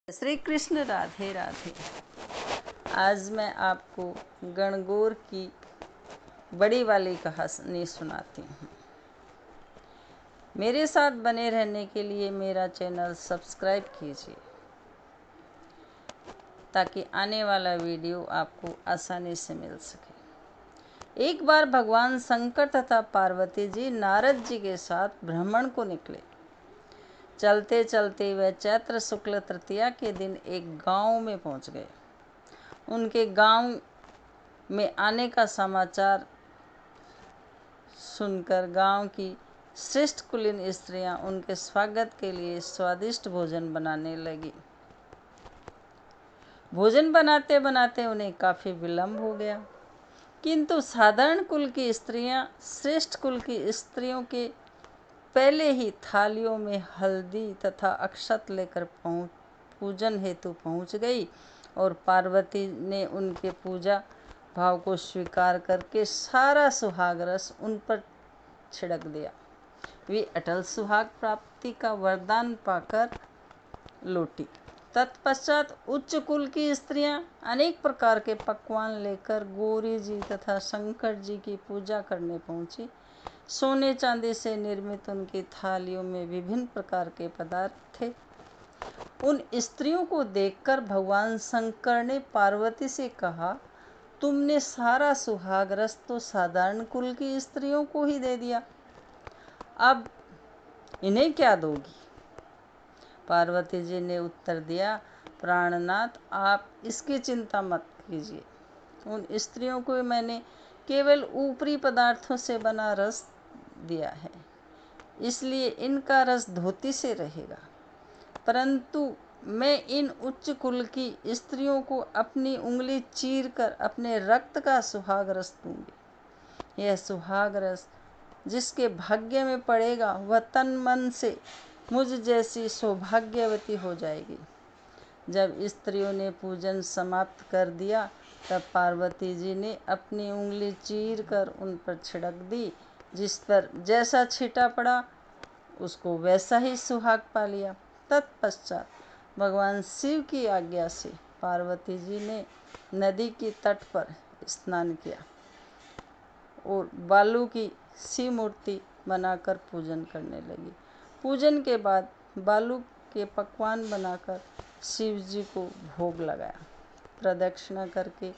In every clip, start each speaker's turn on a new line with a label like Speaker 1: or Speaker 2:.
Speaker 1: श्री कृष्ण, राधे राधे। आज मैं आपको गणगौर की बड़ी वाली कहानी सुनाती हूँ। मेरे साथ बने रहने के लिए मेरा चैनल सब्सक्राइब कीजिए ताकि आने वाला वीडियो आपको आसानी से मिल सके। एक बार भगवान शंकर तथा पार्वती जी नारद जी के साथ भ्रमण को निकले। चलते चलते वे चैत्र शुक्ल तृतीया के दिन एक गांव में पहुंच गए। उनके गांव में आने का समाचार सुनकर गांव की श्रेष्ठ कुलीन स्त्रियां उनके स्वागत के लिए स्वादिष्ट भोजन बनाने लगी। भोजन बनाते बनाते उन्हें काफ़ी विलंब हो गया, किंतु साधारण कुल की स्त्रियां श्रेष्ठ कुल की स्त्रियों के पहले ही थालियों में हल्दी तथा अक्षत लेकर पूजन हेतु पहुंच गई और पार्वती ने उनके पूजा भाव को स्वीकार करके सारा सुहाग रस उन पर छिड़क दिया। वे अटल सुहाग प्राप्ति का वरदान पाकर लौटी। तत्पश्चात उच्च कुल की स्त्रियां अनेक प्रकार के पकवान लेकर गौरी जी तथा शंकर जी की पूजा करने पहुंची। सोने चांदी से निर्मित उनकी थालियों में विभिन्न प्रकार के पदार्थ थे। उन स्त्रियों को देखकर भगवान शंकर ने पार्वती से कहा, तुमने सारा सुहाग रस तो साधारण कुल की स्त्रियों को ही दे दिया, अब इन्हें क्या दोगी? पार्वती जी ने उत्तर दिया, प्राणनाथ, आप इसकी चिंता मत कीजिए। उन स्त्रियों को मैंने केवल ऊपरी पदार्थों से बना रस दिया है, इसलिए इनका रस धोती से रहेगा, परंतु मैं इन उच्च कुल की स्त्रियों को अपनी उंगली चीर कर अपने रक्त का सुहाग रस दूंगी। यह सुहाग रस जिसके भाग्य में पड़ेगा वह तन मन से मुझ जैसी सौभाग्यवती हो जाएगी। जब स्त्रियों ने पूजन समाप्त कर दिया तब पार्वती जी ने अपनी उंगली चीर कर उन पर छिड़क दी। जिस पर जैसा छींटा पड़ा उसको वैसा ही सुहाग पा लिया। तत्पश्चात भगवान शिव की आज्ञा से पार्वती जी ने नदी के तट पर स्नान किया और बालू की शिव मूर्ति बनाकर पूजन करने लगी। पूजन के बाद बालू के पकवान बनाकर शिव जी को भोग लगाया। प्रदक्षिणा करके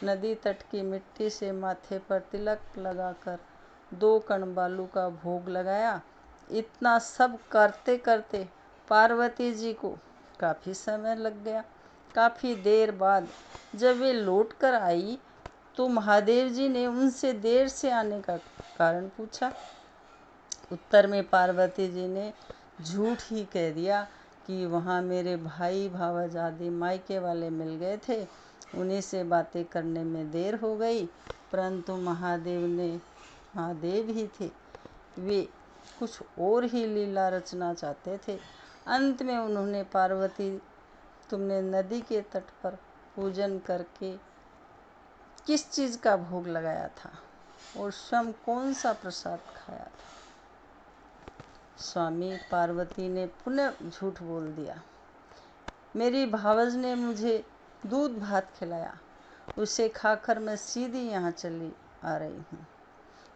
Speaker 1: नदी तट की मिट्टी से माथे पर तिलक लगाकर 2 कण बालू का भोग लगाया। इतना सब करते करते पार्वती जी को काफ़ी समय लग गया। काफ़ी देर बाद जब वे लौट कर आई तो महादेव जी ने उनसे देर से आने का कारण पूछा। उत्तर में पार्वती जी ने झूठ ही कह दिया कि वहाँ मेरे भाई भावज आदि मायके वाले मिल गए थे, उन्हीं से बातें करने में देर हो गई। परंतु महादेव ही थे, वे कुछ और ही लीला रचना चाहते थे। अंत में उन्होंने, पार्वती, तुमने नदी के तट पर पूजन करके किस चीज़ का भोग लगाया था और स्वयं कौन सा प्रसाद खाया था? स्वामी, पार्वती ने पुनः झूठ बोल दिया। मेरी भावज ने मुझे दूध भात खिलाया, उसे खाकर मैं सीधी यहाँ चली आ रही हूँ।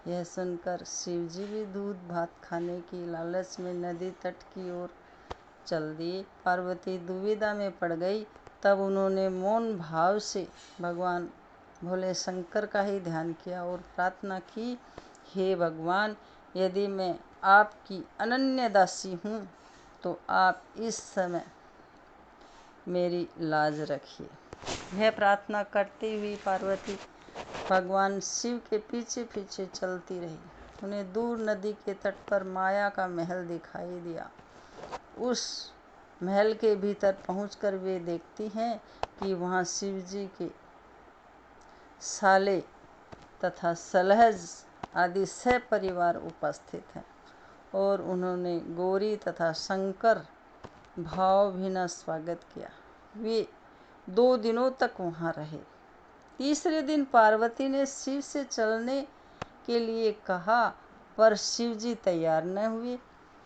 Speaker 1: यह सुनकर शिव जी भी दूध भात खाने की लालच में नदी तट की ओर चल दिए। पार्वती दुविधा में पड़ गई। तब उन्होंने मौन भाव से भगवान भोले शंकर का ही ध्यान किया और प्रार्थना की, हे भगवान, यदि मैं आपकी अनन्य दासी हूँ तो आप इस समय मेरी लाज रखिए। यह प्रार्थना करती हुई पार्वती भगवान शिव के पीछे पीछे चलती रही। उन्हें दूर नदी के तट पर माया का महल दिखाई दिया। उस महल के भीतर पहुंचकर वे देखती हैं कि वहाँ शिव जी के साले तथा सलहज आदि परिवार उपस्थित हैं और उन्होंने गौरी तथा शंकर भावभीना स्वागत किया। वे 2 दिनों तक वहाँ रहे। तीसरे दिन पार्वती ने शिव से चलने के लिए कहा, पर शिव जी तैयार न हुए।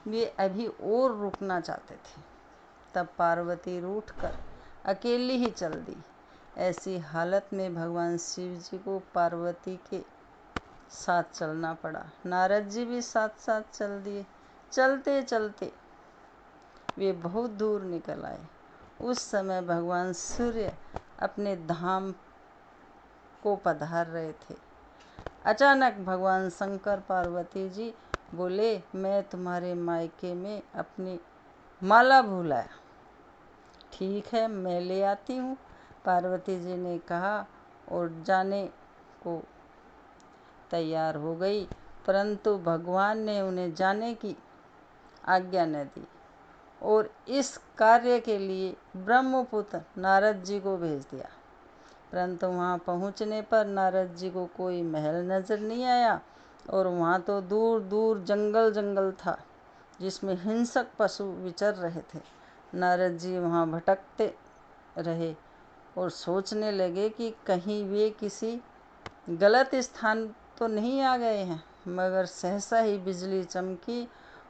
Speaker 1: वे अभी और रुकना चाहते थे। तब पार्वती रूठकर अकेली ही चल दी। ऐसी हालत में भगवान शिव जी को पार्वती के साथ चलना पड़ा। नारद जी भी साथ साथ चल दिए। चलते चलते वे बहुत दूर निकल आए। उस समय भगवान सूर्य अपने धाम को पधार रहे थे। अचानक भगवान शंकर पार्वती जी बोले, मैं तुम्हारे मायके में अपनी माला भूल आया। ठीक है, मैं ले आती हूँ, पार्वती जी ने कहा और जाने को तैयार हो गई। परंतु भगवान ने उन्हें जाने की आज्ञा न दी और इस कार्य के लिए ब्रह्मपुत्र नारद जी को भेज दिया। परंतु वहाँ पहुँचने पर नारद जी को कोई महल नजर नहीं आया और वहाँ तो दूर दूर जंगल जंगल था जिसमें हिंसक पशु विचर रहे थे। नारद जी वहाँ भटकते रहे और सोचने लगे कि कहीं वे किसी गलत स्थान तो नहीं आ गए हैं। मगर सहसा ही बिजली चमकी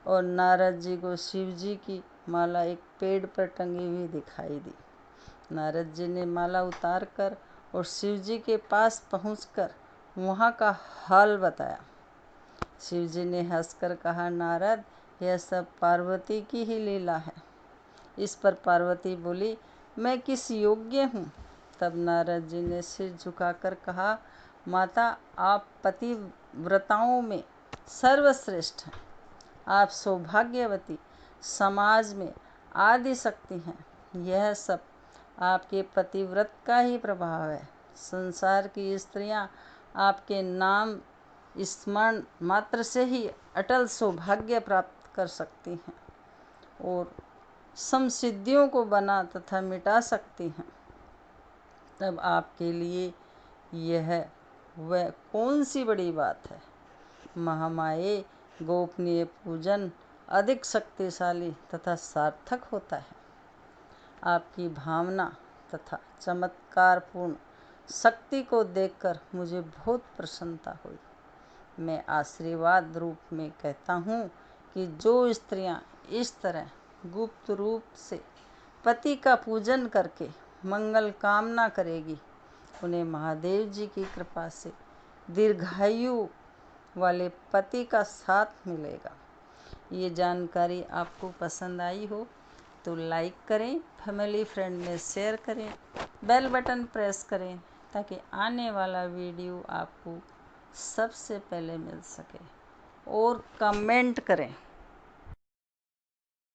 Speaker 1: और नारद जी को शिव जी की माला एक पेड़ पर टंगी हुई दिखाई दी। नारद जी ने माला उतार कर और शिव जी के पास पहुंचकर वहाँ का हाल बताया। शिव जी ने हंसकर कहा, नारद, यह सब पार्वती की ही लीला है। इस पर पार्वती बोली, मैं किस योग्य हूँ? तब नारद जी ने सिर झुकाकर कहा, माता, आप पतिव्रताओं में सर्वश्रेष्ठ हैं। आप सौभाग्यवती, समाज में आदि शक्ति हैं। यह सब आपके पतिव्रत का ही प्रभाव है। संसार की स्त्रियां आपके नाम स्मरण मात्र से ही अटल सौभाग्य प्राप्त कर सकती हैं और समसिद्धियों को बना तथा मिटा सकती हैं। तब आपके लिए यह वह कौन सी बड़ी बात है? महामाये, गोपनीय पूजन अधिक शक्तिशाली तथा सार्थक होता है। आपकी भावना तथा चमत्कारपूर्ण शक्ति को देखकर मुझे बहुत प्रसन्नता हुई। मैं आशीर्वाद रूप में कहता हूँ कि जो स्त्रियाँ इस तरह गुप्त रूप से पति का पूजन करके मंगल कामना करेगी, उन्हें महादेव जी की कृपा से दीर्घायु वाले पति का साथ मिलेगा। ये जानकारी आपको पसंद आई हो तो लाइक करें, फैमिली फ्रेंड में शेयर करें, बेल बटन प्रेस करें ताकि आने वाला वीडियो आपको सबसे पहले मिल सके और कमेंट करें।